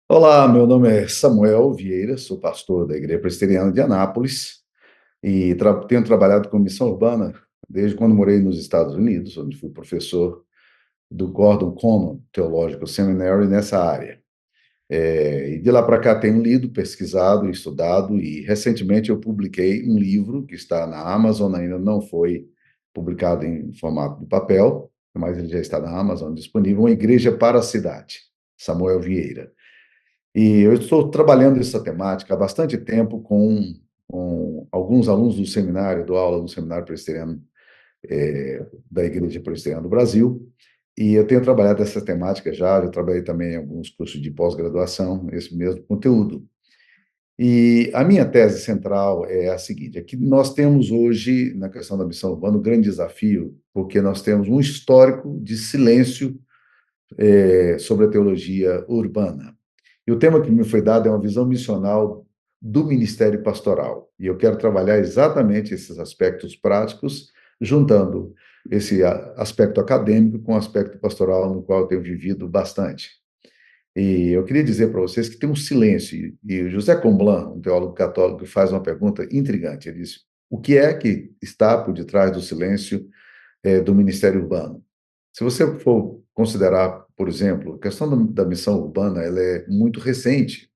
Olá, meu nome é Samuel Vieira, sou pastor da Igreja Presbiteriana de Anápolis e tenho trabalhado com missão urbana desde quando morei nos Estados Unidos, onde fui professor do Gordon Conwell Theological Seminary nessa área. E de lá para cá tenho lido, pesquisado, estudado e recentemente eu publiquei um livro que está na Amazon, ainda não foi publicado em formato de papel, mas ele já está na Amazon disponível, Uma Igreja para a Cidade, Samuel Vieira. E eu estou trabalhando essa temática há bastante tempo com alguns alunos do seminário, dou aula no Seminário Presbiteriano da Igreja Presbiteriana do Brasil, e eu tenho trabalhado essa temática já trabalhei também em alguns cursos de pós-graduação, esse mesmo conteúdo. E a minha tese central é a seguinte: é que nós temos hoje, na questão da missão urbana, um grande desafio, porque nós temos um histórico de silêncio sobre a teologia urbana. E o tema que me foi dado é uma visão missional do ministério pastoral. E eu quero trabalhar exatamente esses aspectos práticos, juntando esse aspecto acadêmico com o aspecto pastoral, no qual eu tenho vivido bastante. E eu queria dizer para vocês que tem um silêncio, e o José Comblan, um teólogo católico, faz uma pergunta intrigante. Ele diz: o que é que está por detrás do silêncio do ministério urbano? Se você for considerar, por exemplo, a questão da missão urbana, ela é muito recente.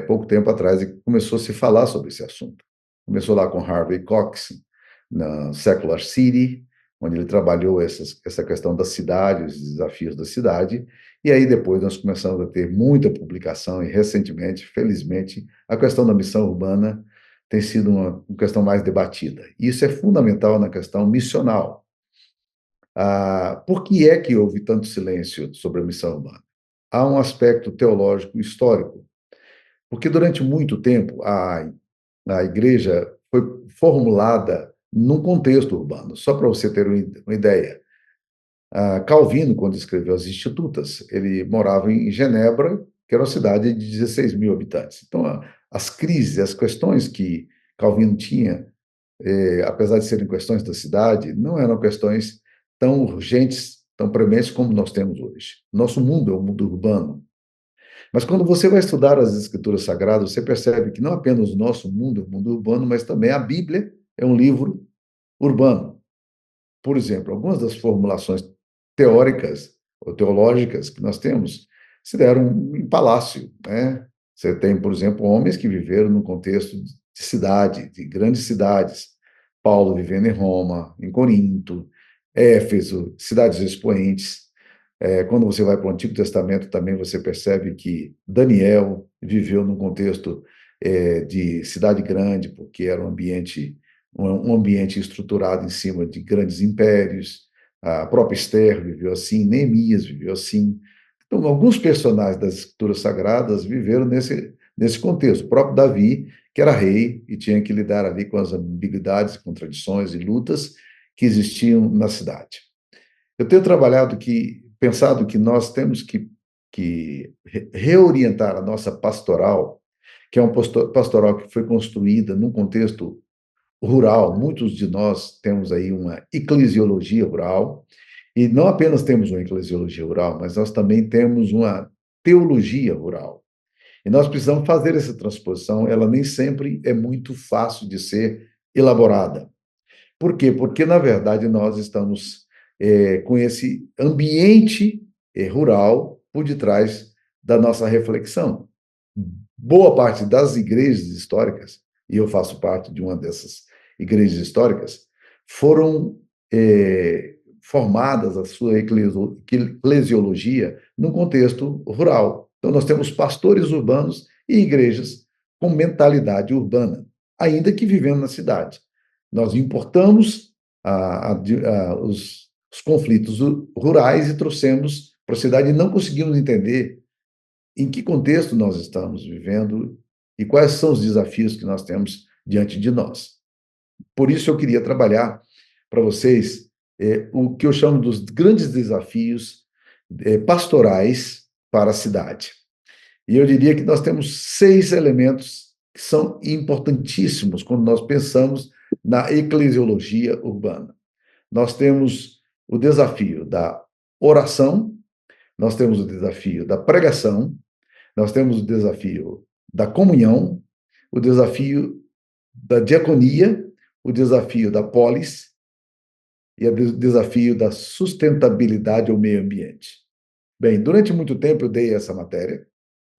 Pouco tempo atrás começou a se falar sobre esse assunto. Começou lá com Harvey Cox, na Secular City, onde ele trabalhou essa questão da cidade, os desafios da cidade, e aí depois nós começamos a ter muita publicação, e recentemente, felizmente, a questão da missão urbana tem sido uma questão mais debatida. E isso é fundamental na questão missional. Por que é que houve tanto silêncio sobre a missão urbana? Há um aspecto teológico histórico, porque durante muito tempo a igreja foi formulada num contexto urbano. Só para você ter uma ideia, Calvino, quando escreveu as Institutas, ele morava em Genebra, que era uma cidade de 16 mil habitantes. Então, as crises, as questões que Calvino tinha, apesar de serem questões da cidade, não eram questões tão urgentes, tão prementes como nós temos hoje. Nosso mundo é um mundo urbano. Mas quando você vai estudar as Escrituras Sagradas, você percebe que não apenas o nosso mundo é um mundo urbano, mas também a Bíblia é um livro urbano. Por exemplo, algumas das formulações teóricas ou teológicas que nós temos se deram em palácio, né? Você tem, por exemplo, homens que viveram no contexto de cidade, de grandes cidades. Paulo vivendo em Roma, em Corinto, Éfeso, cidades expoentes. Quando você vai para o Antigo Testamento, também você percebe que Daniel viveu num contexto de cidade grande, porque era um ambiente estruturado em cima de grandes impérios. A própria Esther viveu assim, Neemias viveu assim. Então, alguns personagens das Escrituras Sagradas viveram nesse contexto. O próprio Davi, que era rei e tinha que lidar ali com as ambiguidades, contradições e lutas que existiam na cidade. Eu tenho pensado que nós temos que reorientar a nossa pastoral, que é uma pastoral que foi construída num contexto rural. Muitos de nós temos aí uma eclesiologia rural, e não apenas temos uma eclesiologia rural, mas nós também temos uma teologia rural. E nós precisamos fazer essa transposição, ela nem sempre é muito fácil de ser elaborada. Por quê? Porque, na verdade, nós estamos com esse ambiente rural por detrás da nossa reflexão. Boa parte das igrejas históricas, e eu faço parte de uma dessas igrejas históricas, foram formadas a sua eclesiologia num contexto rural. Então, nós temos pastores urbanos e igrejas com mentalidade urbana, ainda que vivendo na cidade. Nós importamos os conflitos rurais e trouxemos para a cidade e não conseguimos entender em que contexto nós estamos vivendo e quais são os desafios que nós temos diante de nós. Por isso, eu queria trabalhar para vocês o que eu chamo dos grandes desafios pastorais para a cidade. E eu diria que nós temos 6 elementos que são importantíssimos quando nós pensamos na eclesiologia urbana. Nós temos o desafio da oração, nós temos o desafio da pregação, Nós temos o desafio da comunhão, o desafio da diaconia, o desafio da polis e o desafio da sustentabilidade ao meio ambiente. Bem, durante muito tempo eu dei essa matéria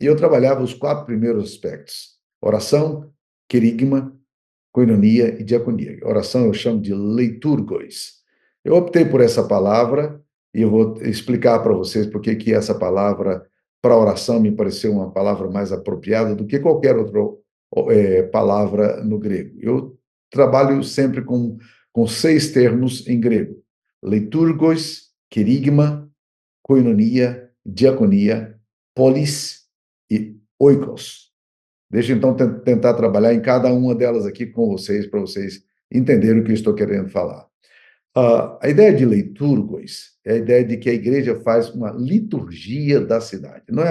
e eu trabalhava os 4 primeiros aspectos: oração, querigma, koinonia e diaconia. Oração eu chamo de leiturgos. Eu optei por essa palavra e eu vou explicar para vocês por que essa palavra para oração me pareceu uma palavra mais apropriada do que qualquer outra palavra no grego. Eu trabalho sempre com 6 termos em grego: leiturgos, querigma, koinonia, diaconia, polis e oikos. Deixa eu então tentar trabalhar em cada uma delas aqui com vocês, para vocês entenderem o que eu estou querendo falar. A ideia de leiturgos é a ideia de que a igreja faz uma liturgia da cidade. Não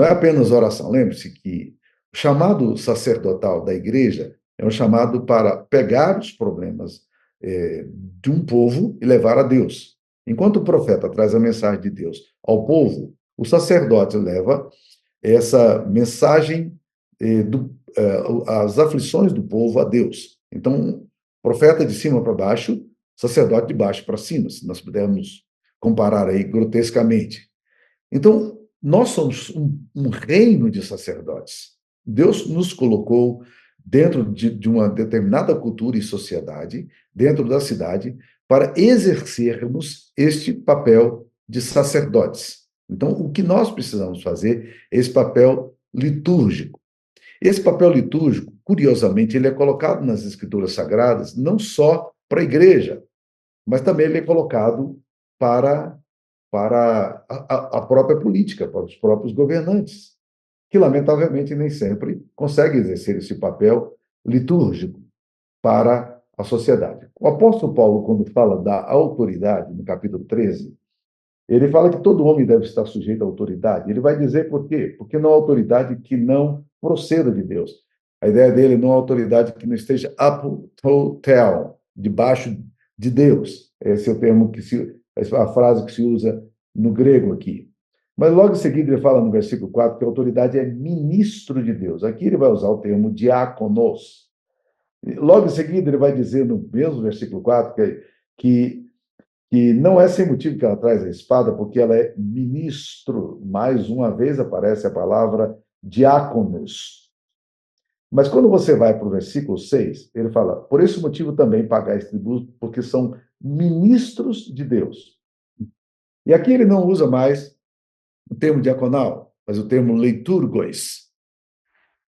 é apenas oração. Lembre-se que o chamado sacerdotal da igreja é um chamado para pegar os problemas de um povo e levar a Deus. Enquanto o profeta traz a mensagem de Deus ao povo, o sacerdote leva essa mensagem as aflições do povo a Deus. Então, profeta de cima para baixo, sacerdote de baixo para cima, se nós pudermos comparar aí grotescamente. Então, nós somos um reino de sacerdotes. Deus nos colocou dentro de uma determinada cultura e sociedade, dentro da cidade, para exercermos este papel de sacerdotes. Então, o que nós precisamos fazer é esse papel litúrgico. Esse papel litúrgico, curiosamente, ele é colocado nas Escrituras Sagradas não só para a igreja, mas também ele é colocado para a própria política, para os próprios governantes, que, lamentavelmente, nem sempre conseguem exercer esse papel litúrgico para a sociedade. O apóstolo Paulo, quando fala da autoridade, no capítulo 13, ele fala que todo homem deve estar sujeito à autoridade. Ele vai dizer por quê? Porque não há autoridade que não proceda de Deus. A ideia dele não há autoridade que não esteja apotel, debaixo de Deus. Esse é o termo a frase que se usa no grego aqui. Mas logo em seguida ele fala no versículo 4 que a autoridade é ministro de Deus. Aqui ele vai usar o termo diáconos. Logo em seguida ele vai dizer no mesmo versículo 4 que não é sem motivo que ela traz a espada, porque ela é ministro. Mais uma vez aparece a palavra diáconos. Mas quando você vai para o versículo 6, ele fala: por esse motivo também pagais tributo, porque são ministros de Deus. E aqui ele não usa mais o termo diaconal, mas o termo leiturgos.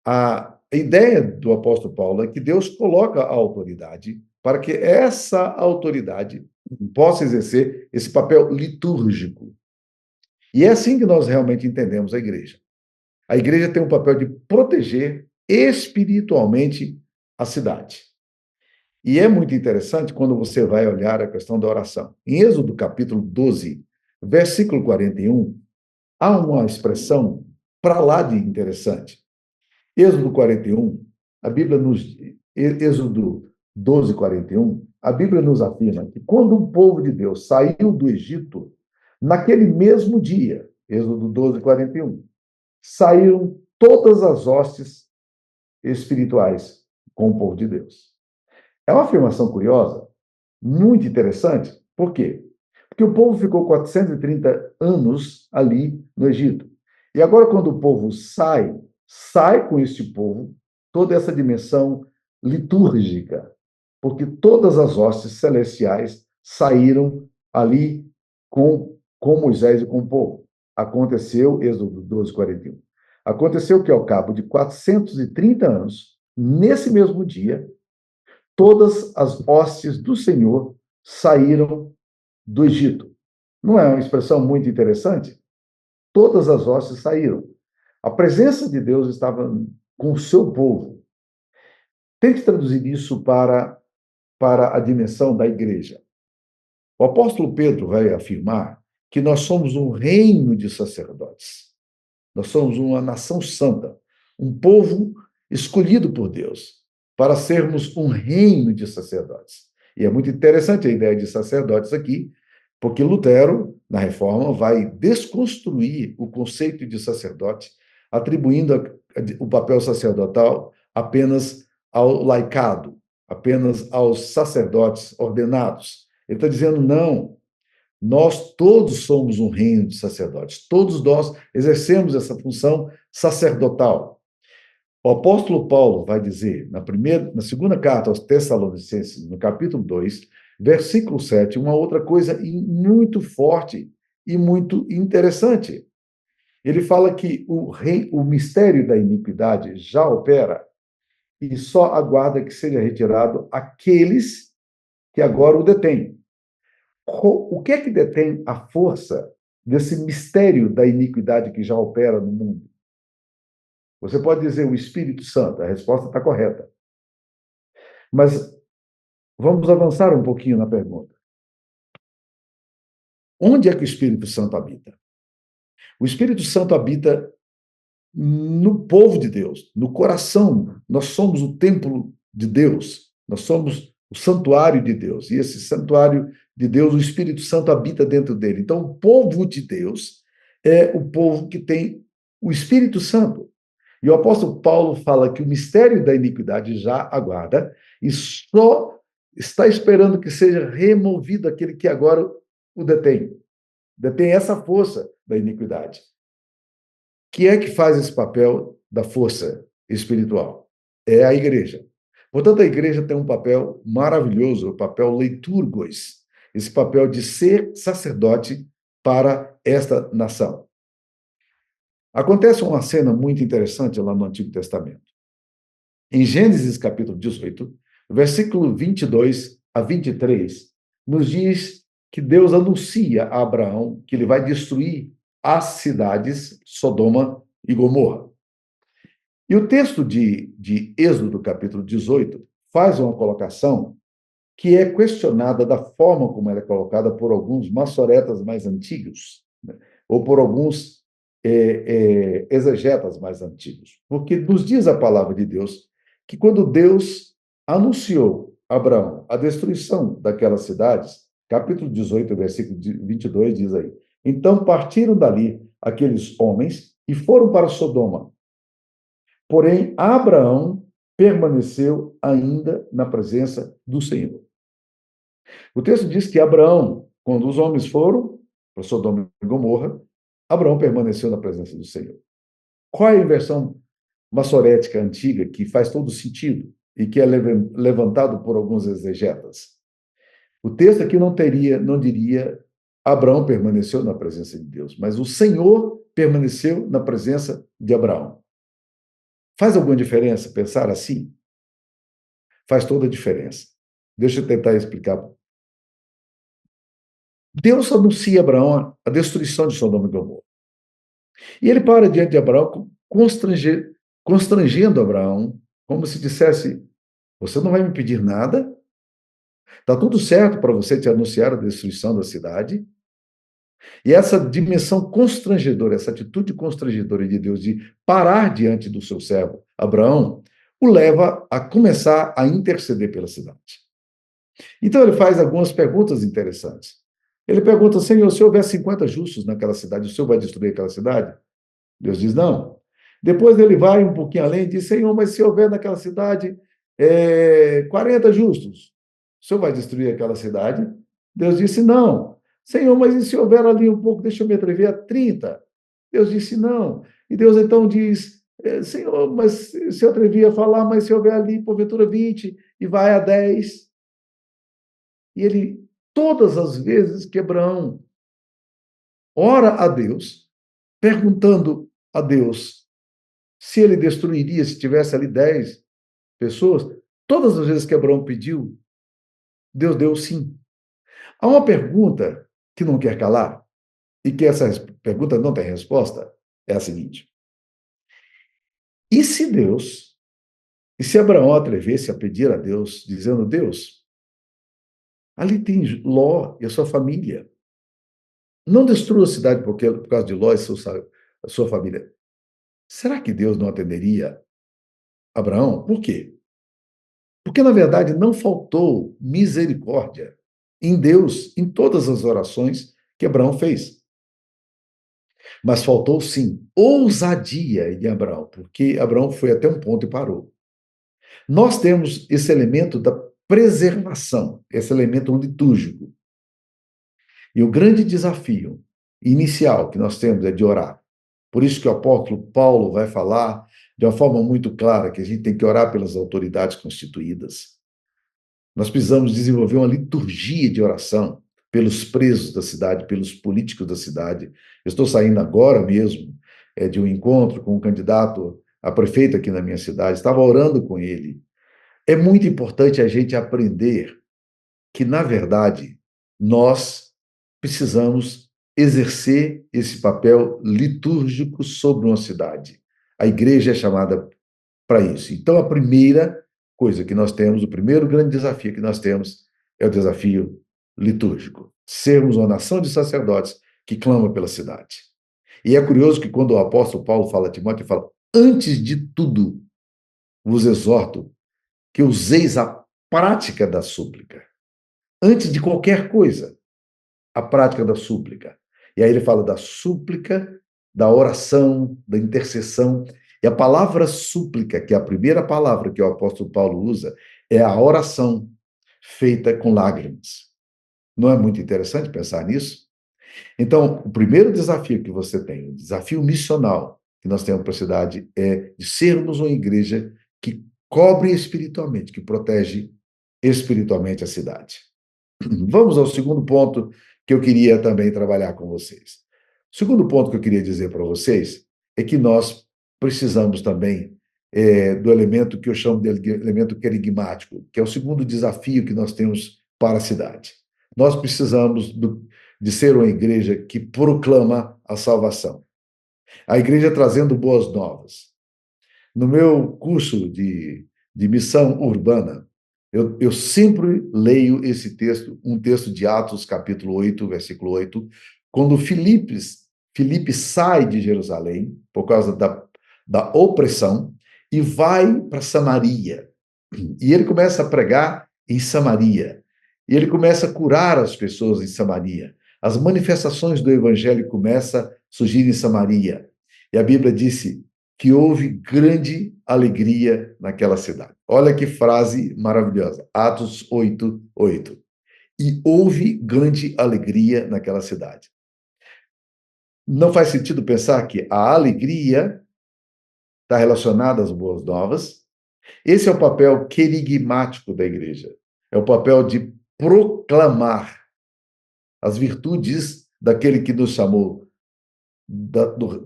A ideia do apóstolo Paulo é que Deus coloca a autoridade para que essa autoridade possa exercer esse papel litúrgico. E é assim que nós realmente entendemos a igreja. A igreja tem um papel de proteger espiritualmente a cidade. E é muito interessante quando você vai olhar a questão da oração. Em Êxodo capítulo 12, versículo 41, há uma expressão para lá de interessante. Êxodo 41, Êxodo 12, 41, a Bíblia nos afirma que quando o povo de Deus saiu do Egito, naquele mesmo dia, Êxodo 12, 41, saíram todas as hostes espirituais com o povo de Deus. É uma afirmação curiosa, muito interessante. Por quê? Porque o povo ficou 430 anos ali no Egito. E agora, quando o povo sai com este povo toda essa dimensão litúrgica, porque todas as hostes celestiais saíram ali com Moisés e com o povo. Aconteceu, Êxodo 12, 41. Aconteceu que, ao cabo de 430 anos, nesse mesmo dia, todas as hostes do Senhor saíram do Egito. Não é uma expressão muito interessante? Todas as hostes saíram. A presença de Deus estava com o seu povo. Tente traduzir isso para a dimensão da igreja. O apóstolo Pedro vai afirmar que nós somos um reino de sacerdotes. Nós somos uma nação santa, um povo escolhido por Deus para sermos um reino de sacerdotes. E é muito interessante a ideia de sacerdotes aqui, porque Lutero, na Reforma, vai desconstruir o conceito de sacerdote atribuindo o papel sacerdotal apenas ao laicado, apenas aos sacerdotes ordenados. Ele está dizendo, não, nós todos somos um reino de sacerdotes, todos nós exercemos essa função sacerdotal. O apóstolo Paulo vai dizer, na segunda carta aos Tessalonicenses, no capítulo 2, versículo 7, uma outra coisa muito forte e muito interessante. Ele fala que o mistério da iniquidade já opera e só aguarda que seja retirado aqueles que agora o detêm. O que é que detém a força desse mistério da iniquidade que já opera no mundo? Você pode dizer o Espírito Santo, a resposta está correta. Mas vamos avançar um pouquinho na pergunta. Onde é que o Espírito Santo habita? O Espírito Santo habita no povo de Deus, no coração. Nós somos o templo de Deus, nós somos o santuário de Deus. E esse santuário de Deus, o Espírito Santo habita dentro dele. Então, o povo de Deus é o povo que tem o Espírito Santo. E o apóstolo Paulo fala que o mistério da iniquidade já aguarda e só está esperando que seja removido aquele que agora o detém. Detém essa força da iniquidade. Que é que faz esse papel da força espiritual? É a igreja. Portanto, a igreja tem um papel maravilhoso, o papel leiturgos, esse papel de ser sacerdote para esta nação. Acontece uma cena muito interessante lá no Antigo Testamento. Em Gênesis capítulo 18, versículo 22 a 23, nos diz que Deus anuncia a Abraão que ele vai destruir as cidades Sodoma e Gomorra. E o texto de Êxodo, capítulo 18, faz uma colocação que é questionada da forma como ela é colocada por alguns maçoretas mais antigos, né? Ou por alguns exegetas mais antigos. Porque nos diz a palavra de Deus que quando Deus anunciou a Abraão a destruição daquelas cidades, capítulo 18, versículo 22, diz aí, então partiram dali aqueles homens e foram para Sodoma. Porém, Abraão permaneceu ainda na presença do Senhor. O texto diz que Abraão, quando os homens foram para Sodoma e Gomorra, Abraão permaneceu na presença do Senhor. Qual é a inversão maçorética antiga que faz todo sentido e que é levantado por alguns exegetas? O texto aqui não diria Abraão permaneceu na presença de Deus, mas o Senhor permaneceu na presença de Abraão. Faz alguma diferença pensar assim? Faz toda a diferença. Deixa eu tentar explicar. Deus anuncia a Abraão a destruição de Sodoma e Gomorra. E ele para diante de Abraão, constrangendo Abraão, como se dissesse: você não vai me pedir nada? Está tudo certo para você te anunciar a destruição da cidade? E essa dimensão constrangedora, essa atitude constrangedora de Deus de parar diante do seu servo, Abraão, o leva a começar a interceder pela cidade. Então ele faz algumas perguntas interessantes. Ele pergunta: Senhor, se houver 50 justos naquela cidade, o Senhor vai destruir aquela cidade? Deus diz: não. Depois ele vai um pouquinho além e diz: Senhor, mas se houver naquela cidade 40 justos, o Senhor vai destruir aquela cidade? Deus disse: não. Senhor, mas e se houver ali um pouco, deixa eu me atrever, a 30? Deus disse: não. E Deus então diz: Senhor, mas se eu atrevi a falar, mas se houver ali, porventura, 20, e vai a 10. E ele, todas as vezes que Abraão ora a Deus, perguntando a Deus se ele destruiria se tivesse ali 10 pessoas, todas as vezes que Abraão pediu, Deus deu sim. Há uma pergunta que não quer calar, e que essa pergunta não tem resposta, é a seguinte: e se Deus, e se Abraão atrevesse a pedir a Deus, dizendo: Deus, ali tem Ló e a sua família, não destrua a cidade por causa de Ló e a sua família. Será que Deus não atenderia Abraão? Por quê? Porque, na verdade, não faltou misericórdia em Deus em todas as orações que Abraão fez. Mas faltou, sim, ousadia em Abraão, porque Abraão foi até um ponto e parou. Nós temos esse elemento da preservação, esse elemento litúrgico. E o grande desafio inicial que nós temos é de orar. Por isso que o apóstolo Paulo vai falar de uma forma muito clara que a gente tem que orar pelas autoridades constituídas. Nós precisamos desenvolver uma liturgia de oração pelos presos da cidade, pelos políticos da cidade. Eu estou saindo agora mesmo de um encontro com um candidato a prefeito aqui na minha cidade, estava orando com ele. É muito importante a gente aprender que, na verdade, nós precisamos exercer esse papel litúrgico sobre uma cidade. A igreja é chamada para isso. Então, a primeira coisa que nós temos, o primeiro grande desafio que nós temos é o desafio litúrgico. Sermos uma nação de sacerdotes que clama pela cidade. E é curioso que quando o apóstolo Paulo fala a Timóteo, ele fala: antes de tudo, vos exorto que useis a prática da súplica. Antes de qualquer coisa, a prática da súplica. E aí ele fala da súplica, da oração, da intercessão. E a palavra súplica, que é a primeira palavra que o apóstolo Paulo usa, é a oração feita com lágrimas. Não é muito interessante pensar nisso? Então, o primeiro desafio que você tem, o desafio missional que nós temos para a cidade, é de sermos uma igreja que cobre espiritualmente, que protege espiritualmente a cidade. Vamos ao segundo ponto que eu queria também trabalhar com vocês. O segundo ponto que eu queria dizer para vocês é que nós precisamos também do elemento que eu chamo de elemento querigmático, que é o segundo desafio que nós temos para a cidade. Nós precisamos de ser uma igreja que proclama a salvação. A igreja trazendo boas novas. No meu curso de missão urbana, eu sempre leio esse texto, um texto de Atos, capítulo 8, versículo 8, quando Filipe sai de Jerusalém, por causa da opressão, e vai para Samaria. E ele começa a pregar em Samaria. E ele começa a curar as pessoas em Samaria. As manifestações do evangelho começam a surgir em Samaria. E a Bíblia disse que houve grande alegria naquela cidade. Olha que frase maravilhosa. Atos 8, 8. E houve grande alegria naquela cidade. Não faz sentido pensar que a alegria está relacionada às boas novas. Esse é o papel querigmático da igreja. É o papel de proclamar as virtudes daquele que nos chamou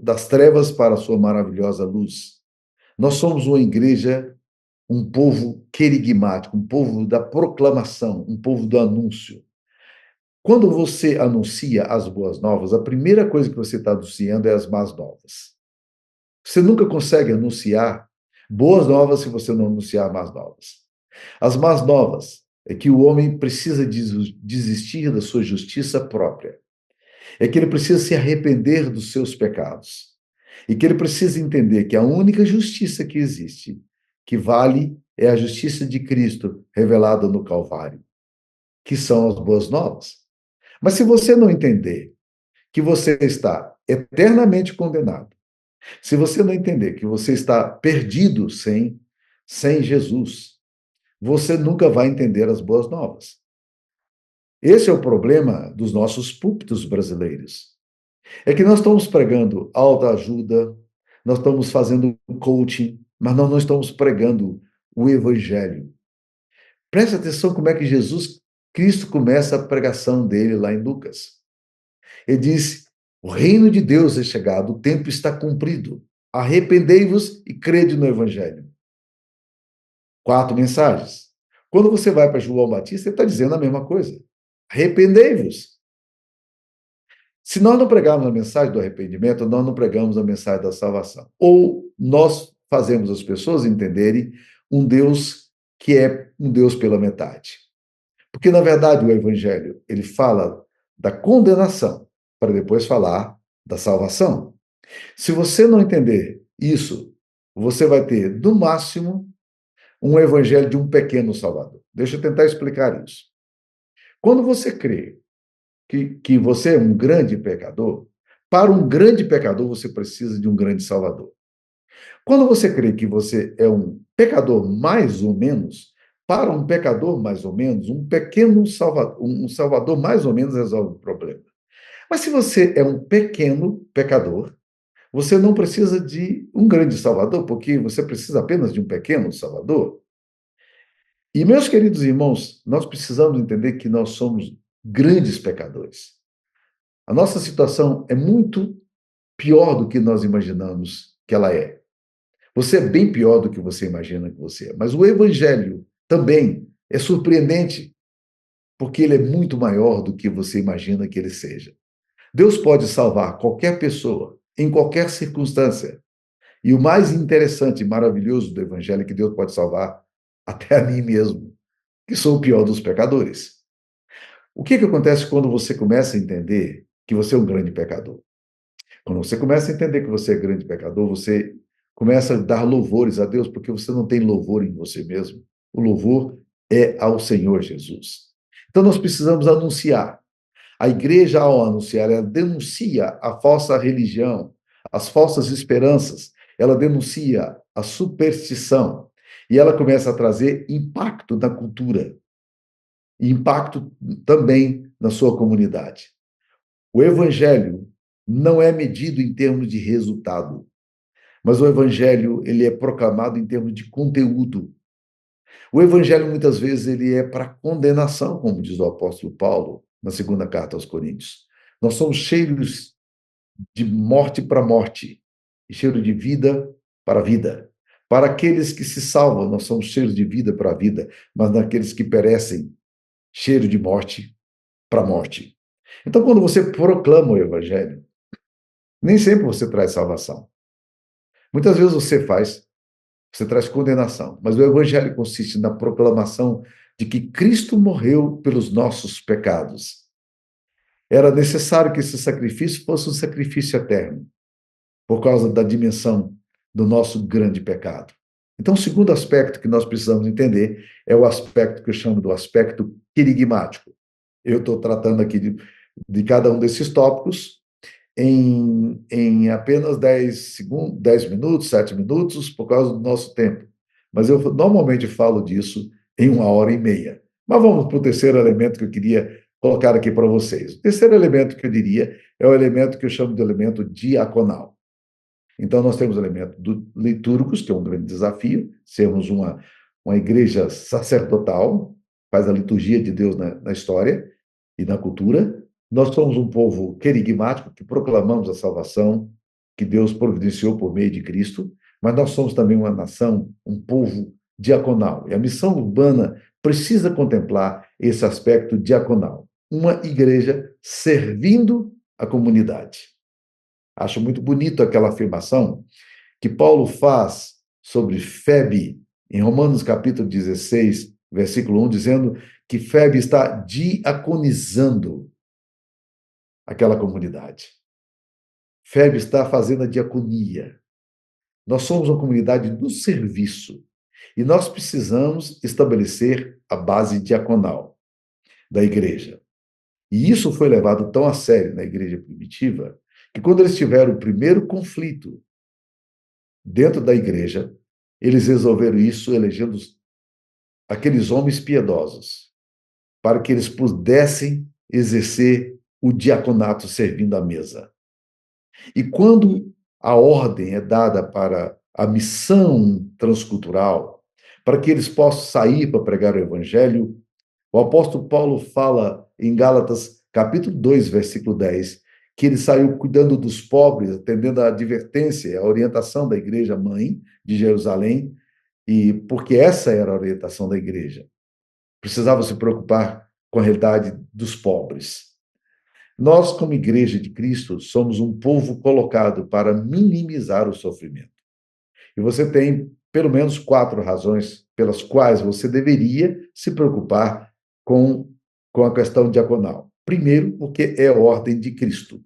das trevas para a sua maravilhosa luz. Nós somos uma igreja, um povo querigmático, um povo da proclamação, um povo do anúncio. Quando você anuncia as boas novas, a primeira coisa que você está anunciando é as más novas. Você nunca consegue anunciar boas novas se você não anunciar más novas. As más novas é que o homem precisa desistir da sua justiça própria. É que ele precisa se arrepender dos seus pecados. E que ele precisa entender que a única justiça que existe, que vale, é a justiça de Cristo revelada no Calvário, que são as boas novas. Mas se você não entender que você está eternamente condenado, se você não entender que você está perdido sem Jesus, você nunca vai entender as boas novas. Esse é o problema dos nossos púlpitos brasileiros. É que nós estamos pregando autoajuda, nós estamos fazendo coaching, mas nós não estamos pregando o evangelho. Preste atenção como é que Cristo começa a pregação dele lá em Lucas. Ele diz: o reino de Deus é chegado, o tempo está cumprido. Arrependei-vos e crede no evangelho. 4 mensagens. Quando você vai para João Batista, ele está dizendo a mesma coisa. Arrependei-vos. Se nós não pregarmos a mensagem do arrependimento, nós não pregamos a mensagem da salvação. Ou nós fazemos as pessoas entenderem um Deus que é um Deus pela metade. Porque, na verdade, o Evangelho, ele fala da condenação, para depois falar da salvação. Se você não entender isso, você vai ter, no máximo, um Evangelho de um pequeno Salvador. Deixa eu tentar explicar isso. Quando você crê que você é um grande pecador, Para um grande pecador, você precisa de um grande salvador. Quando você crê que você é um pecador mais ou menos, para um pecador mais ou menos, um pequeno salvador, um salvador mais ou menos resolve o problema. Mas se você é um pequeno pecador, você não precisa de um grande salvador, porque você precisa apenas de um pequeno salvador. E, meus queridos irmãos, nós precisamos entender que nós somos grandes pecadores. A nossa situação é muito pior do que nós imaginamos que ela é. Você é bem pior do que você imagina que você é. Mas o Evangelho também é surpreendente, porque ele é muito maior do que você imagina que ele seja. Deus pode salvar qualquer pessoa, em qualquer circunstância. E o mais interessante e maravilhoso do Evangelho é que Deus pode salvar até a mim mesmo, que sou o pior dos pecadores. O que acontece quando você começa a entender que você é um grande pecador? Quando você começa a entender que você é grande pecador, você começa a dar louvores a Deus, porque você não tem louvor em você mesmo. O louvor é ao Senhor Jesus. Então nós precisamos anunciar. A igreja, ao anunciar, ela denuncia a falsa religião, as falsas esperanças, ela denuncia a superstição e ela começa a trazer impacto na cultura e impacto também na sua comunidade. O evangelho não é medido em termos de resultado, mas o evangelho ele é proclamado em termos de conteúdo. O evangelho muitas vezes ele é para condenação, como diz o apóstolo Paulo na segunda carta aos Coríntios. Nós somos cheios de morte para morte e cheiro de vida para vida. Para aqueles que se salvam, nós somos cheios de vida para a vida, mas naqueles que perecem, cheiro de morte para morte. Então, quando você proclama o evangelho, nem sempre você traz salvação. Muitas vezes você traz condenação, mas o evangelho consiste na proclamação de que Cristo morreu pelos nossos pecados. Era necessário que esse sacrifício fosse um sacrifício eterno, por causa da dimensão do nosso grande pecado. Então, o segundo aspecto que nós precisamos entender é o aspecto que eu chamo do aspecto querigmático. Eu estou tratando aqui de cada um desses tópicos em apenas 10 segundos, 10 minutos, 7 minutos, por causa do nosso tempo. Mas eu normalmente falo disso em 1 hora e meia. Mas vamos para o terceiro elemento que eu queria colocar aqui para vocês. O terceiro elemento que eu diria é o elemento que eu chamo de elemento diaconal. Então, nós temos o elemento litúrgicos, que é um grande desafio, sermos uma igreja sacerdotal, faz a liturgia de Deus na história e na cultura. Nós somos um povo querigmático, que proclamamos a salvação que Deus providenciou por meio de Cristo, mas nós somos também uma nação, um povo diaconal. E a missão urbana precisa contemplar esse aspecto diaconal. Uma igreja servindo a comunidade. Acho muito bonito aquela afirmação que Paulo faz sobre Febe, em Romanos capítulo 16, versículo 1, dizendo que Febe está diaconizando aquela comunidade. Febe está fazendo a diaconia. Nós somos uma comunidade do serviço e nós precisamos estabelecer a base diaconal da igreja. E isso foi levado tão a sério na igreja primitiva que quando eles tiveram o primeiro conflito dentro da igreja, eles resolveram isso elegendo aqueles homens piedosos para que eles pudessem exercer o diaconato servindo à mesa. E quando a ordem é dada para a missão transcultural, para que eles possam sair para pregar o evangelho, o apóstolo Paulo fala em Gálatas, capítulo 2, versículo 10, que ele saiu cuidando dos pobres, atendendo à advertência, à orientação da igreja mãe de Jerusalém, e porque essa era a orientação da igreja. Precisava se preocupar com a realidade dos pobres. Nós, como igreja de Cristo, somos um povo colocado para minimizar o sofrimento. E você tem pelo menos 4 razões pelas quais você deveria se preocupar com a questão diaconal. Primeiro, porque é a ordem de Cristo.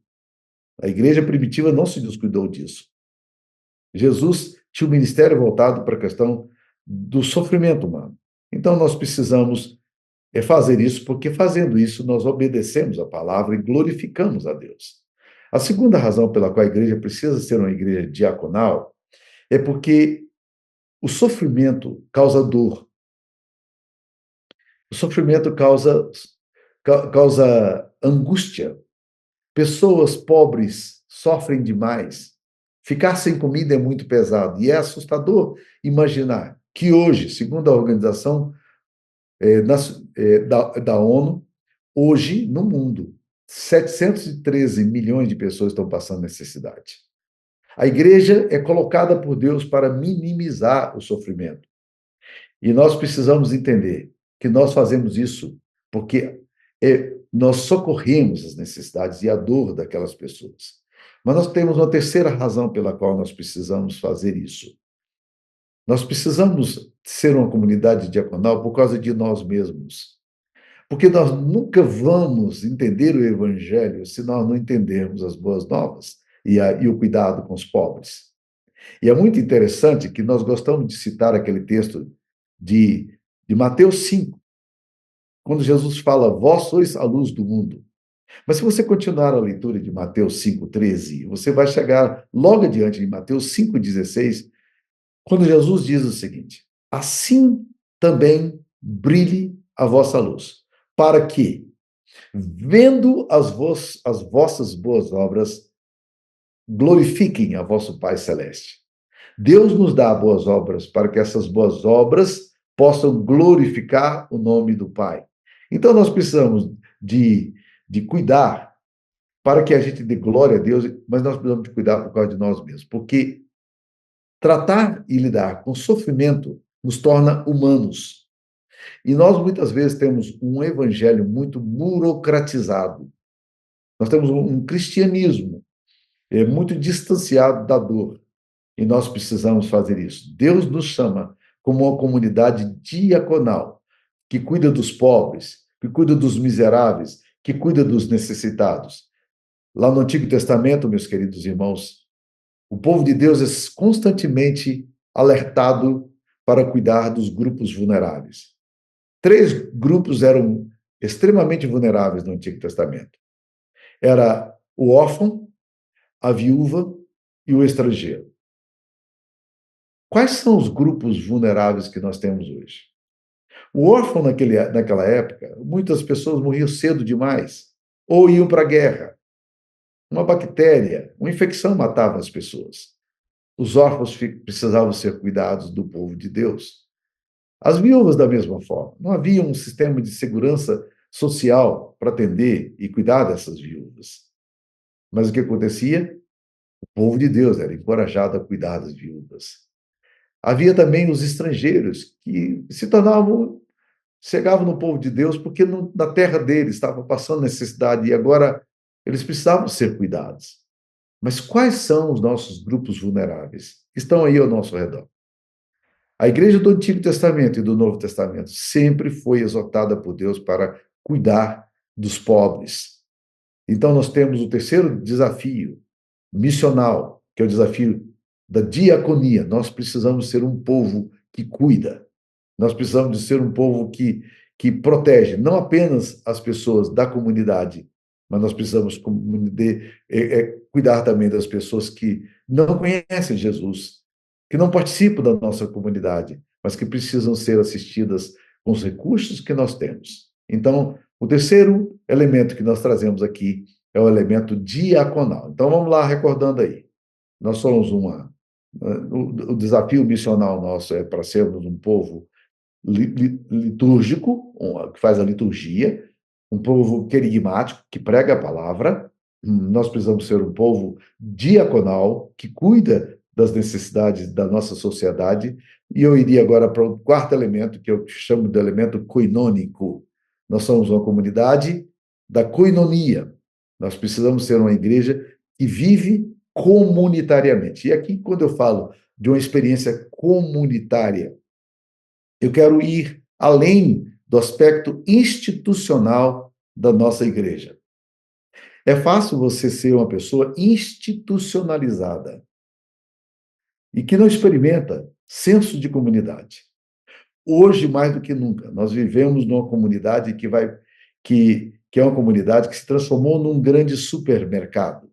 A igreja primitiva não se descuidou disso. Jesus tinha o ministério voltado para a questão do sofrimento humano. Então, nós precisamos fazer isso, porque fazendo isso, nós obedecemos a palavra e glorificamos a Deus. A segunda razão pela qual a igreja precisa ser uma igreja diaconal é porque o sofrimento causa dor. O sofrimento causa angústia. Pessoas pobres sofrem demais. Ficar sem comida é muito pesado. E é assustador imaginar que hoje, segundo a organização da ONU, hoje, no mundo, 713 milhões de pessoas estão passando necessidade. A igreja é colocada por Deus para minimizar o sofrimento. E nós precisamos entender que nós fazemos isso porque nós socorremos as necessidades e a dor daquelas pessoas. Mas nós temos uma terceira razão pela qual nós precisamos fazer isso. Nós precisamos ser uma comunidade diaconal por causa de nós mesmos. Porque nós nunca vamos entender o Evangelho se nós não entendermos as boas novas e o cuidado com os pobres. E é muito interessante que nós gostamos de citar aquele texto de Mateus 5, quando Jesus fala, vós sois a luz do mundo. Mas se você continuar a leitura de Mateus 5,13, você vai chegar logo adiante de Mateus 5,16, quando Jesus diz o seguinte, assim também brilhe a vossa luz, para que, vendo as vossas boas obras, glorifiquem a vosso Pai Celeste. Deus nos dá boas obras para que essas boas obras possam glorificar o nome do Pai. Então, nós precisamos de cuidar para que a gente dê glória a Deus, mas nós precisamos de cuidar por causa de nós mesmos, porque tratar e lidar com sofrimento nos torna humanos. E nós, muitas vezes, temos um evangelho muito burocratizado. Nós temos um cristianismo muito distanciado da dor. E nós precisamos fazer isso. Deus nos chama como uma comunidade diaconal, que cuida dos pobres, que cuida dos miseráveis, que cuida dos necessitados. Lá no Antigo Testamento, meus queridos irmãos, o povo de Deus é constantemente alertado para cuidar dos grupos vulneráveis. 3 grupos eram extremamente vulneráveis no Antigo Testamento. Era o órfão, a viúva e o estrangeiro. Quais são os grupos vulneráveis que nós temos hoje? O órfão, naquela época, muitas pessoas morriam cedo demais, ou iam para a guerra. Uma bactéria, uma infecção matava as pessoas. Os órfãos precisavam ser cuidados do povo de Deus. As viúvas, da mesma forma. Não havia um sistema de segurança social para atender e cuidar dessas viúvas. Mas o que acontecia? O povo de Deus era encorajado a cuidar das viúvas. Havia também os estrangeiros que chegavam no povo de Deus porque na terra deles estava passando necessidade e agora eles precisavam ser cuidados. Mas quais são os nossos grupos vulneráveis? Estão aí ao nosso redor. A igreja do Antigo Testamento e do Novo Testamento sempre foi exortada por Deus para cuidar dos pobres. Então nós temos o terceiro desafio missional, que é o desafio da diaconia. Nós precisamos ser um povo que cuida. Nós precisamos de ser um povo que protege não apenas as pessoas da comunidade, mas nós precisamos cuidar também das pessoas que não conhecem Jesus, que não participam da nossa comunidade, mas que precisam ser assistidas com os recursos que nós temos. Então, o terceiro elemento que nós trazemos aqui é o elemento diaconal. Então, vamos lá, recordando aí. Nós somos o desafio missional nosso é para sermos um povo litúrgico, que faz a liturgia, um povo querigmático, que prega a palavra. Nós precisamos ser um povo diaconal, que cuida das necessidades da nossa sociedade. E eu iria agora para o quarto elemento, que eu chamo de elemento koinônico. Nós somos uma comunidade da koinonia. Nós precisamos ser uma igreja que vive comunitariamente. E aqui, quando eu falo de uma experiência comunitária, eu quero ir além do aspecto institucional da nossa igreja. É fácil você ser uma pessoa institucionalizada e que não experimenta senso de comunidade. Hoje, mais do que nunca, nós vivemos numa comunidade que é uma comunidade que se transformou num grande supermercado.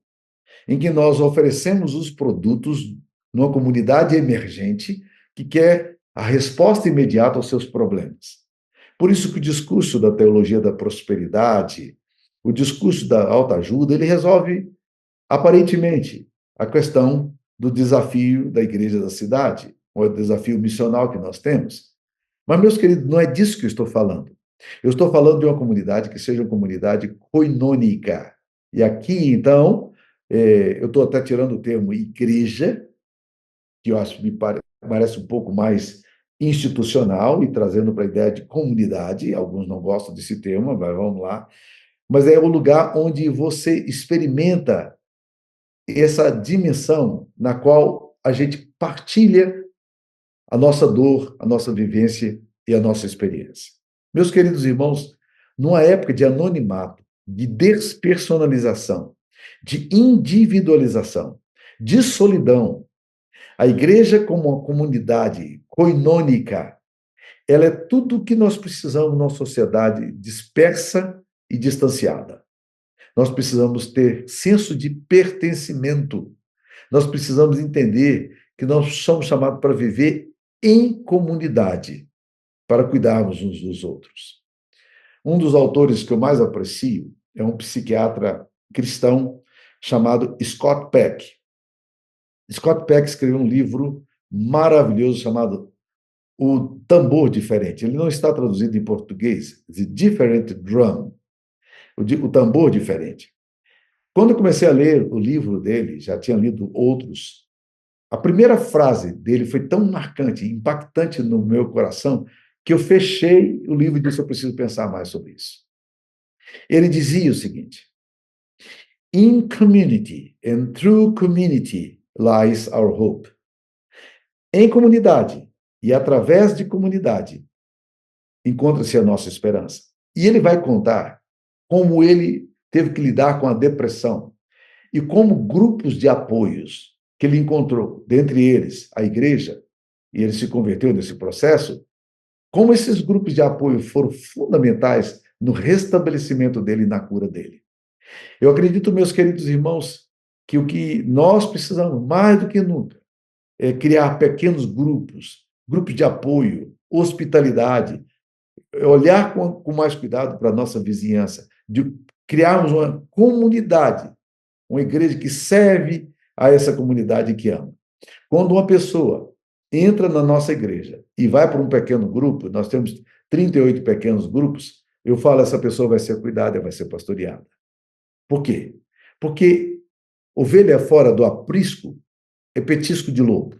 em que nós oferecemos os produtos numa comunidade emergente que quer a resposta imediata aos seus problemas. Por isso que o discurso da teologia da prosperidade, o discurso da autoajuda, ele resolve, aparentemente, a questão do desafio da igreja da cidade, ou o desafio missional que nós temos. Mas, meus queridos, não é disso que eu estou falando. Eu estou falando de uma comunidade que seja uma comunidade koinônica. E aqui, então, eu estou até tirando o termo igreja, que eu acho que parece um pouco mais institucional, e trazendo para a ideia de comunidade. Alguns não gostam desse termo, mas vamos lá. Mas é o lugar onde você experimenta essa dimensão na qual a gente partilha a nossa dor, a nossa vivência e a nossa experiência. Meus queridos irmãos, numa época de anonimato, de despersonalização, de individualização, de solidão, a igreja como uma comunidade koinônica, ela é tudo o que nós precisamos numa sociedade dispersa e distanciada. Nós precisamos ter senso de pertencimento. Nós precisamos entender que nós somos chamados para viver em comunidade, para cuidarmos uns dos outros. Um dos autores que eu mais aprecio é um psiquiatra cristão chamado Scott Peck. Scott Peck escreveu um livro maravilhoso chamado O Tambor Diferente. Ele não está traduzido em português, The Different Drum, o tambor diferente. Quando eu comecei a ler o livro dele, já tinha lido outros, a primeira frase dele foi tão marcante, impactante no meu coração, que eu fechei o livro e disse: eu preciso pensar mais sobre isso. Ele dizia o seguinte: In community and through community lies our hope. Em comunidade e através de comunidade encontra-se a nossa esperança. E ele vai contar como ele teve que lidar com a depressão e como grupos de apoios que ele encontrou, dentre eles a igreja, e ele se converteu nesse processo, como esses grupos de apoio foram fundamentais no restabelecimento dele e na cura dele. Eu acredito, meus queridos irmãos, que o que nós precisamos mais do que nunca é criar pequenos grupos, grupos de apoio, hospitalidade, olhar com mais cuidado para a nossa vizinhança, de criarmos uma comunidade, uma igreja que serve a essa comunidade que ama. Quando uma pessoa entra na nossa igreja e vai para um pequeno grupo, nós temos 38 pequenos grupos, eu falo, essa pessoa vai ser cuidada, vai ser pastoreada. Por quê? Porque ovelha fora do aprisco é petisco de lobo.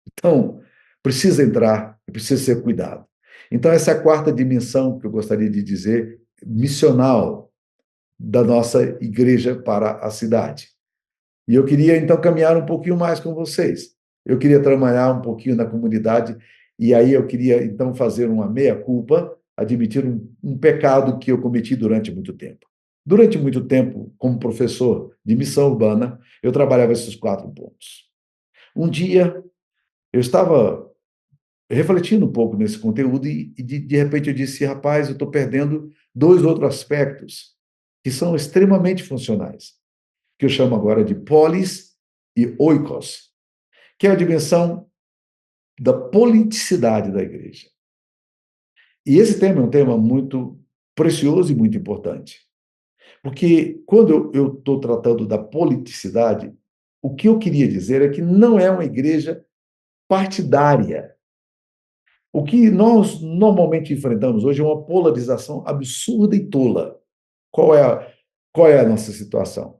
Então, precisa entrar, precisa ser cuidado. Então, essa é a quarta dimensão que eu gostaria de dizer, missional da nossa igreja para a cidade. E eu queria, então, caminhar um pouquinho mais com vocês. Eu queria trabalhar um pouquinho na comunidade, e aí eu queria, então, fazer uma meia-culpa, admitir um pecado que eu cometi durante muito tempo. Durante muito tempo, como professor de missão urbana, eu trabalhava esses 4 pontos. Um dia, eu estava refletindo um pouco nesse conteúdo e de repente eu disse: rapaz, eu estou perdendo 2 outros aspectos que são extremamente funcionais, que eu chamo agora de polis e oikos, que é a dimensão da politicidade da igreja. E esse tema é um tema muito precioso e muito importante, porque quando eu estou tratando da politicidade, o que eu queria dizer é que não é uma igreja partidária. O que nós normalmente enfrentamos hoje é uma polarização absurda e tola. Qual é a nossa situação?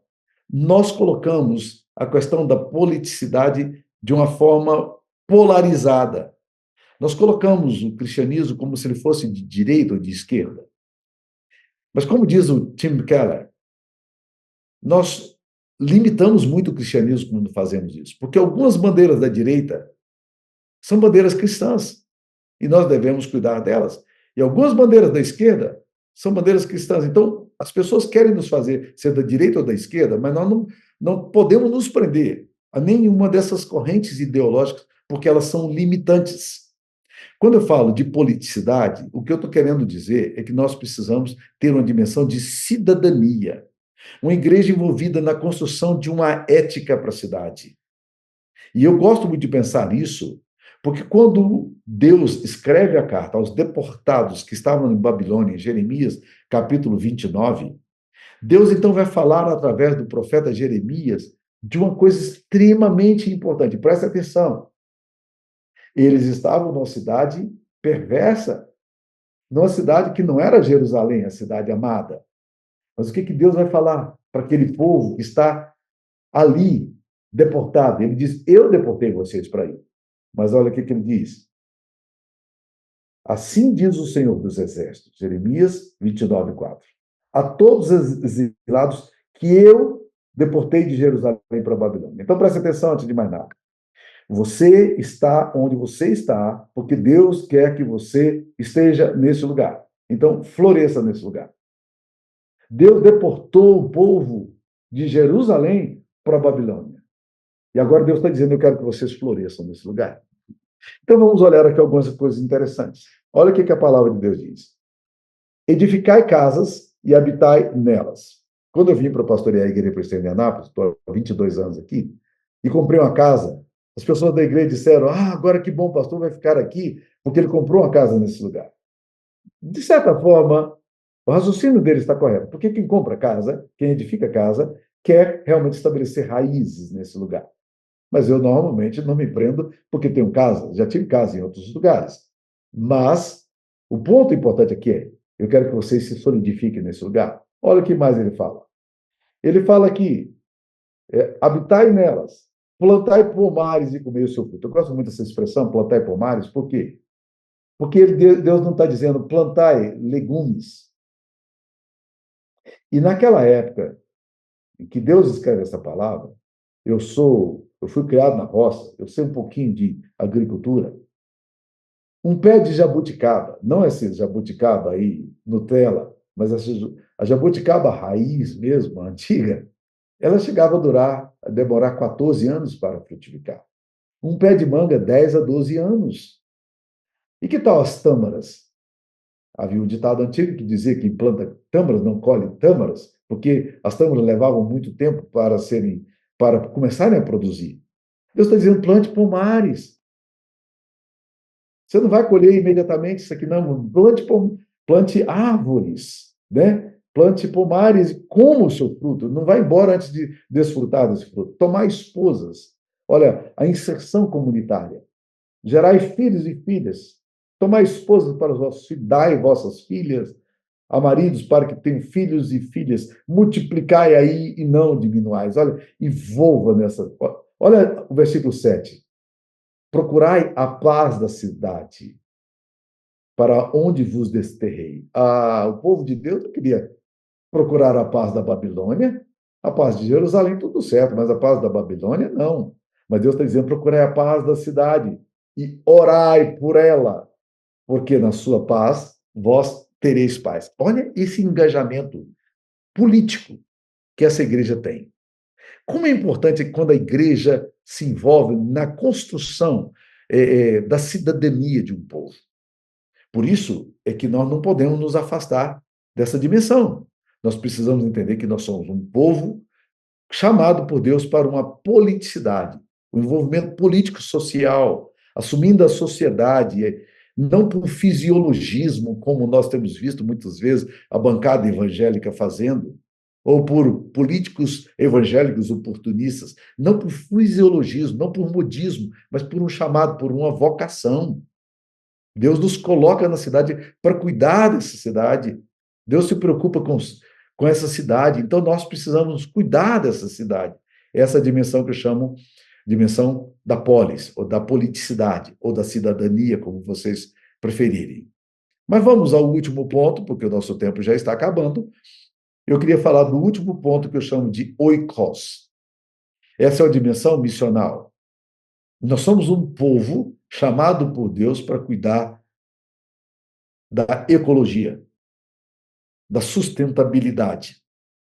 Nós colocamos a questão da politicidade de uma forma polarizada. Nós colocamos o cristianismo como se ele fosse de direita ou de esquerda. Mas, como diz o Tim Keller, nós limitamos muito o cristianismo quando fazemos isso, porque algumas bandeiras da direita são bandeiras cristãs e nós devemos cuidar delas. E algumas bandeiras da esquerda são bandeiras cristãs. Então, as pessoas querem nos fazer ser da direita ou da esquerda, mas nós não podemos nos prender a nenhuma dessas correntes ideológicas, porque elas são limitantes. Quando eu falo de politicidade, o que eu estou querendo dizer é que nós precisamos ter uma dimensão de cidadania. Uma igreja envolvida na construção de uma ética para a cidade. E eu gosto muito de pensar nisso, porque quando Deus escreve a carta aos deportados que estavam em Babilônia, em Jeremias, capítulo 29, Deus então vai falar através do profeta Jeremias de uma coisa extremamente importante. Presta atenção. Eles estavam numa cidade perversa, numa cidade que não era Jerusalém, a cidade amada. Mas o que que Deus vai falar para aquele povo que está ali deportado? Ele diz: Eu deportei vocês para aí. Mas olha o que que ele diz. Assim diz o Senhor dos Exércitos, Jeremias 29, 4. A todos os exilados que eu deportei de Jerusalém para a Babilônia. Então preste atenção antes de mais nada. Você está onde você está, porque Deus quer que você esteja nesse lugar. Então, floresça nesse lugar. Deus deportou o povo de Jerusalém para a Babilônia. E agora Deus está dizendo: eu quero que vocês floresçam nesse lugar. Então vamos olhar aqui algumas coisas interessantes. Olha o que a palavra de Deus diz. Edificai casas e habitai nelas. Quando eu vim para pastorear a igreja presbiteriana de Anápolis, estou há 22 anos aqui, e comprei uma casa, as pessoas da igreja disseram: agora que bom, o pastor vai ficar aqui, porque ele comprou uma casa nesse lugar. De certa forma, o raciocínio dele está correto, porque quem compra casa, quem edifica casa, quer realmente estabelecer raízes nesse lugar. Mas eu normalmente não me prendo porque tenho casa, já tive casa em outros lugares. Mas o ponto importante aqui é: eu quero que vocês se solidifiquem nesse lugar. Olha o que mais ele fala. Ele fala aqui: habitai nelas, plantai pomares e comei o seu fruto. Eu gosto muito dessa expressão, plantai pomares, por quê? Porque Deus não está dizendo plantai legumes. E naquela época em que Deus escreve essa palavra, eu fui criado na roça, eu sei um pouquinho de agricultura. Um pé de jabuticaba, não esse jabuticaba aí, Nutella, mas a jabuticaba raiz mesmo, a antiga, ela chegava a demorar 14 anos para frutificar. Um pé de manga, 10 a 12 anos. E que tal as tâmaras? Havia um ditado antigo que dizia que planta tâmaras não colhe tâmaras, porque as tâmaras levavam muito tempo para começarem a produzir. Deus está dizendo: plante pomares. Você não vai colher imediatamente isso aqui, não. Plante árvores, né? Plante pomares e coma o seu fruto. Não vai embora antes de desfrutar desse fruto. Tomar esposas. Olha, a inserção comunitária. Gerai filhos e filhas. Tomar esposas para os vossos filhos. Dai vossas filhas a maridos para que tenham filhos e filhas. Multiplicai aí e não diminuais. Olha, envolva nessa. Olha o versículo 7. Procurai a paz da cidade, para onde vos desterrei. O povo de Deus não queria procurar a paz da Babilônia, a paz de Jerusalém, tudo certo, mas a paz da Babilônia, não. Mas Deus está dizendo: procurai a paz da cidade e orai por ela, porque na sua paz vós tereis paz. Olha esse engajamento político que essa igreja tem. Como é importante quando a igreja se envolve na construção da cidadania de um povo. Por isso é que nós não podemos nos afastar dessa dimensão. Nós precisamos entender que nós somos um povo chamado por Deus para uma politicidade, um envolvimento político-social, assumindo a sociedade, não por fisiologismo, como nós temos visto muitas vezes a bancada evangélica fazendo, ou por políticos evangélicos oportunistas, não por fisiologismo, não por modismo, mas por um chamado, por uma vocação. Deus nos coloca na cidade para cuidar dessa cidade. Deus se preocupa com essa cidade, então nós precisamos cuidar dessa cidade. Essa dimensão que eu chamo dimensão da polis, ou da politicidade, ou da cidadania, como vocês preferirem. Mas vamos ao último ponto, porque o nosso tempo já está acabando. Eu queria falar do último ponto que eu chamo de oikos. Essa é a dimensão missional. Nós somos um povo chamado por Deus para cuidar da ecologia, da sustentabilidade.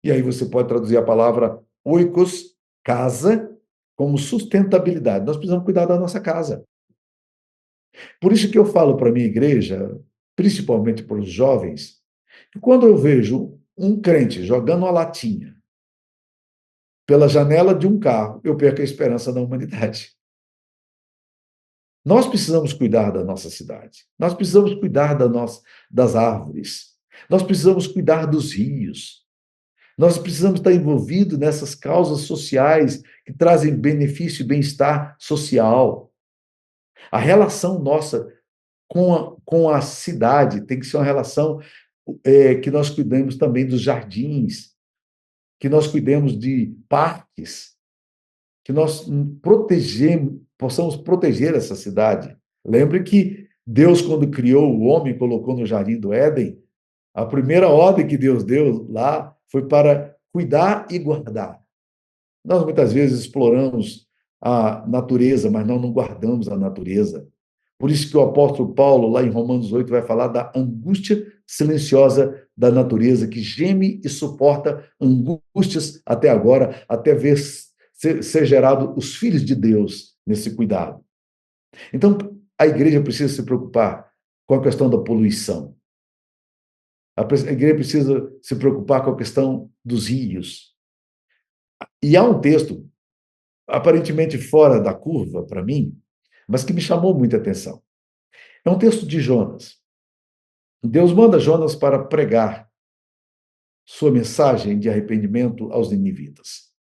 E aí você pode traduzir a palavra oikos, casa, como sustentabilidade. Nós precisamos cuidar da nossa casa. Por isso que eu falo para a minha igreja, principalmente para os jovens, que quando eu vejo um crente jogando uma latinha pela janela de um carro, eu perco a esperança da humanidade. Nós precisamos cuidar da nossa cidade. Nós precisamos cuidar das árvores. Nós precisamos cuidar dos rios. Nós precisamos estar envolvidos nessas causas sociais que trazem benefício e bem-estar social. A relação nossa com a cidade tem que ser uma relação que nós cuidemos também dos jardins, que nós cuidemos de parques, que nós possamos proteger essa cidade. Lembre que Deus, quando criou o homem, colocou no jardim do Éden, a primeira ordem que Deus deu lá foi para cuidar e guardar. Nós muitas vezes exploramos a natureza, mas nós não guardamos a natureza. Por isso que o apóstolo Paulo, lá em Romanos 8, vai falar da angústia silenciosa da natureza, que geme e suporta angústias até agora, até ver ser gerado os filhos de Deus nesse cuidado. Então, a igreja precisa se preocupar com a questão da poluição. A igreja precisa se preocupar com a questão dos rios. E há um texto, aparentemente fora da curva para mim, mas que me chamou muita atenção. É um texto de Jonas. Deus manda Jonas para pregar sua mensagem de arrependimento aos ninivitas.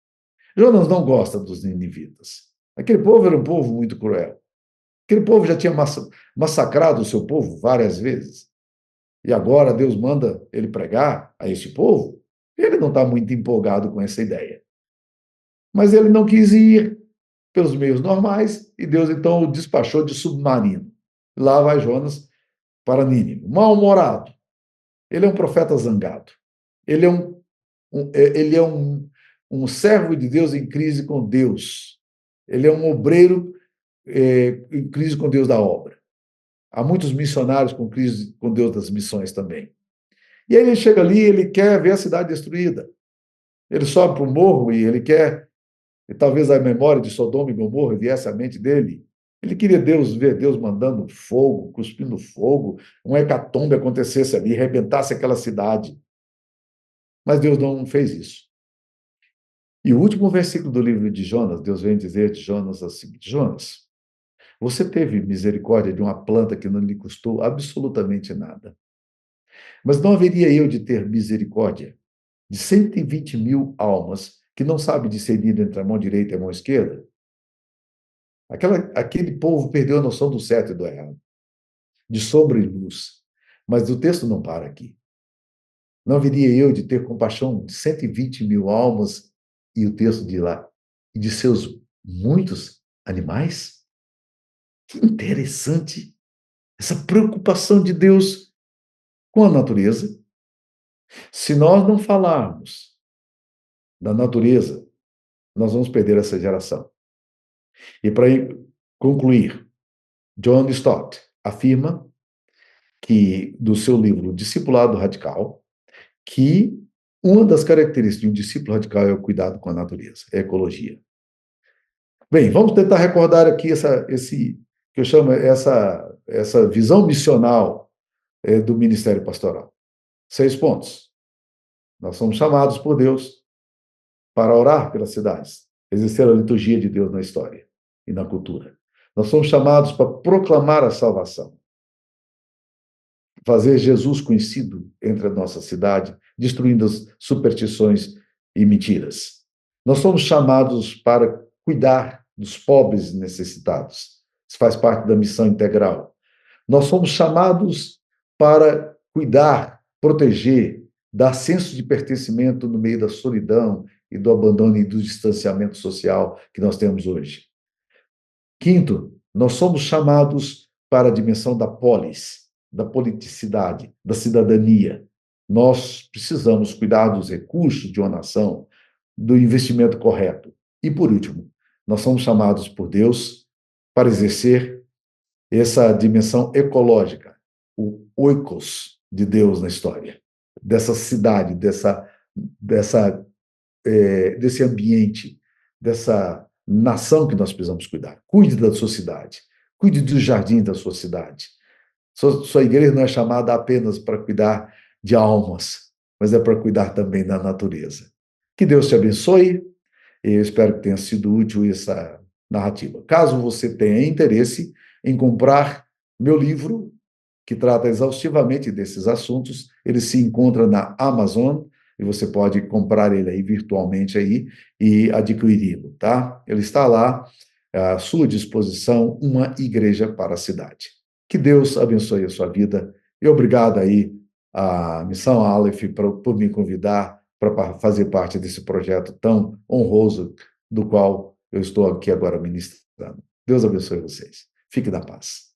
Jonas não gosta dos ninivitas. Aquele povo era um povo muito cruel. Aquele povo já tinha massacrado o seu povo várias vezes. E agora Deus manda ele pregar a este povo. Ele não está muito empolgado com essa ideia. Mas ele não quis ir pelos meios normais e Deus então o despachou de submarino. Lá vai Jonas para Nínive, mal-humorado. Ele é um profeta zangado. Ele é um servo de Deus em crise com Deus. Ele é um obreiro em crise com Deus da obra. Há muitos missionários com crise com Deus das missões também. E aí ele chega ali, ele quer ver a cidade destruída. Ele sobe para o morro e ele quer, e talvez a memória de Sodoma e Gomorra viesse à mente dele. Ele queria ver Deus mandando fogo, cuspindo fogo, um hecatombe acontecesse ali, arrebentasse aquela cidade. Mas Deus não fez isso. E o último versículo do livro de Jonas, Deus vem dizer de Jonas assim: Jonas, você teve misericórdia de uma planta que não lhe custou absolutamente nada. Mas não haveria eu de ter misericórdia de 120.000 almas que não sabe discernir entre a mão direita e a mão esquerda? Aquele povo perdeu a noção do certo e do errado, de sombra e luz. Mas o texto não para aqui. Não haveria eu de ter compaixão de 120.000 almas, e o texto de lá, e de seus muitos animais? Que interessante essa preocupação de Deus com a natureza. Se nós não falarmos da natureza, nós vamos perder essa geração. E para concluir, John Stott afirma que, do seu livro Discipulado Radical, que uma das características de um discípulo radical é o cuidado com a natureza, é a ecologia. Bem, vamos tentar recordar aqui esse que eu chamo essa visão missional do ministério pastoral. 6 pontos. Nós somos chamados por Deus para orar pelas cidades, exercer a liturgia de Deus na história e na cultura. Nós somos chamados para proclamar a salvação, fazer Jesus conhecido entre a nossa cidade, destruindo as superstições e mentiras. Nós somos chamados para cuidar dos pobres e necessitados. Isso faz parte da missão integral. Nós somos chamados para cuidar, proteger, dar senso de pertencimento no meio da solidão e do abandono e do distanciamento social que nós temos hoje. Quinto, nós somos chamados para a dimensão da polis, da politicidade, da cidadania. Nós precisamos cuidar dos recursos de uma nação, do investimento correto. E, por último, nós somos chamados por Deus para exercer essa dimensão ecológica, o oikos de Deus na história, dessa cidade, desse ambiente, dessa nação que nós precisamos cuidar. Cuide da sua cidade, cuide dos jardins da sua cidade. Sua igreja não é chamada apenas para cuidar de almas, mas é para cuidar também da natureza. Que Deus te abençoe. Eu espero que tenha sido útil essa narrativa. Caso você tenha interesse em comprar meu livro, que trata exaustivamente desses assuntos, ele se encontra na Amazon e você pode comprar ele aí virtualmente aí e adquiri-lo, tá? Ele está lá à sua disposição, Uma Igreja para a Cidade. Que Deus abençoe a sua vida e obrigado aí à Missão Aleph por me convidar para fazer parte desse projeto tão honroso do qual eu estou aqui agora ministrando. Deus abençoe vocês. Fique na paz.